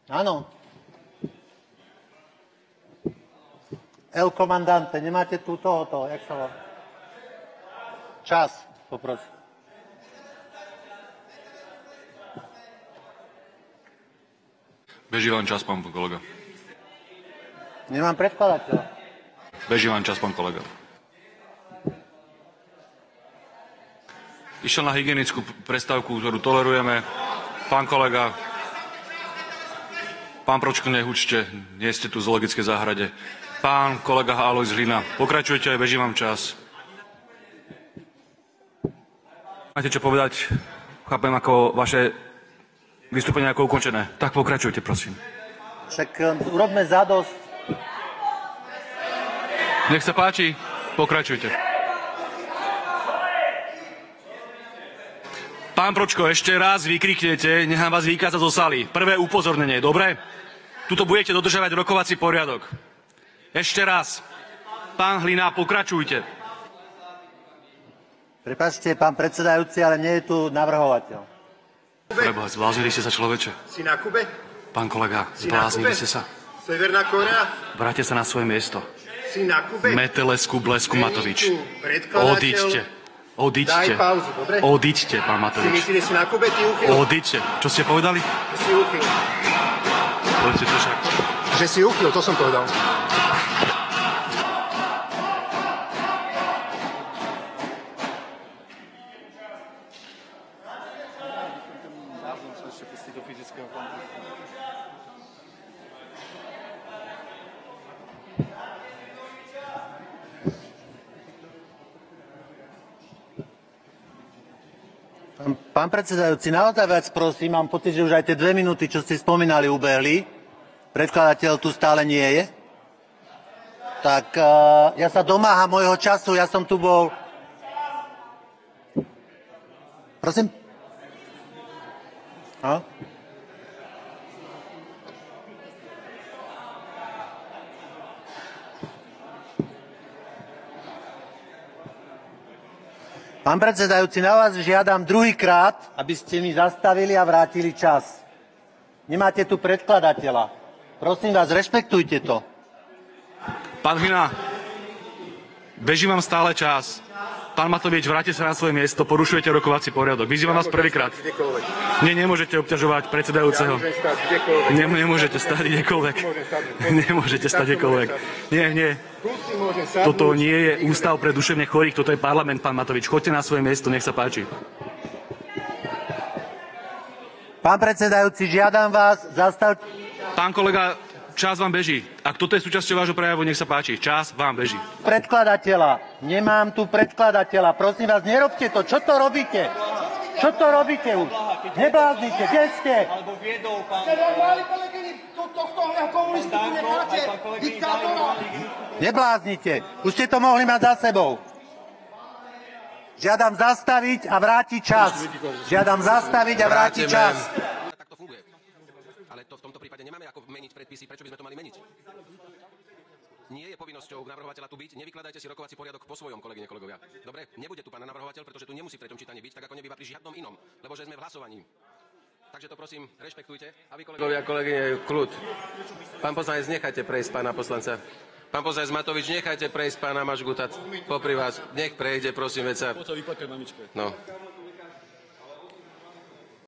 Áno. El komandante, nemáte tu tohoto, jak sa volá? Čas, poprosím. Beží vám čas, pán kolega. Nemám predkladateľa. Beží vám čas, pán kolega. Išiel na hygienickú prestávku, ktorú tolerujeme. Pán kolega, pán Pročko, nehučte, nie ste tu v zoologickej záhrade. Pán kolega Alojz Hlina, pokračujte, beží vám čas. Máte čo povedať? Chápem ako vaše vystúpenie ako ukončené. Tak pokračujte, prosím. Však urobme zadosť. Nech sa páči, pokračujte. Pán Pročko, ešte raz vykriknete, nechám vás vykázať zo sály. Prvé upozornenie, dobre? Tuto budete dodržovať rokovací poriadok. Ešte raz. Pán Hlina, pokračujte. Prepáčte, pán predsedajúci, ale nie je tu navrhovateľ. Preboha, zbláznili ste sa, človeče. Si na Kube? Pán kolega, zbláznili ste sa. Severná Kórea? Vráťte sa na svoje miesto. Si na Kube? Metelesku Blesku Matovič. Predkladateľ. Odíďte. Odíďte. Daj pauzu, dobre? Odíďte, pán Si Matovič. myslíš, že si na Kube, ty uchyl? Odíďte. Čo ste povedali? Že si uchyl. Povedzte to však. Že si uchyl, to som povedal. Pán predsedajúci, naozaj vás prosím, mám pocit, že už aj tie 2 minúty, čo ste spomínali, ubehli. Predkladateľ tu stále nie je. Tak ja sa domáham môjho času, ja som tu bol... Prosím? No? Pán predsedajúci, na vás žiadam druhýkrát, aby ste mi zastavili a vrátili čas. Nemáte tu predkladateľa. Prosím vás, rešpektujte to. Pán Hlina, beží vám stále čas. Pán Matovič, vráťte sa na svoje miesto, porušujete rokovací poriadok. Vyzývam vás prvýkrát. Nie, nemôžete obťažovať predsedajúceho. Nemôžete stať kdekoľvek. Nemôžete stať kdekoľvek. Nie. Toto nie je ústav pre duševne chorých, toto je parlament, pán Matovič. Choďte na svoje miesto, nech sa páči. Pán predsedajúci, žiadam vás, zastavte... Pán kolega, čas vám beží. Ak toto je súčasťou vášho prejavu, nech sa páči. Čas vám beží. Predkladateľa. Nemám tu predkladateľa. Prosím vás, nerobte to. Čo to robíte? Čo to robíte už? Nebláznite. Kde ste? Alebo viedol pán... Nebláznite. Už ste to mohli mať za sebou. Žiadam zastaviť a vrátiť čas. Žiadam zastaviť a vrátiť čas. Tak to funguje. Ale to v tomto prípade nemáme ako meniť predpisy. Prečo by sme to mali meniť? Nie je povinnosťou navrhovateľa tu byť. Nevykladajte si rokovací poriadok po svojom, kolegyne, kolegovia. Dobre? Nebude tu pán navrhovateľ, pretože tu nemusí v treťom čítaní byť, tak ako nebýva pri žiadnom inom, lebo že sme v hlasovaní. Takže to prosím, rešpektujte. A vy, kolegovia, kolegyne, kľud. Pán poslanec, nechajte prejsť pána poslanca. Pán poslanec Matovič, nechajte prejsť pána Mažguta popri vás. Nech prejde, prosím, veď sa... No.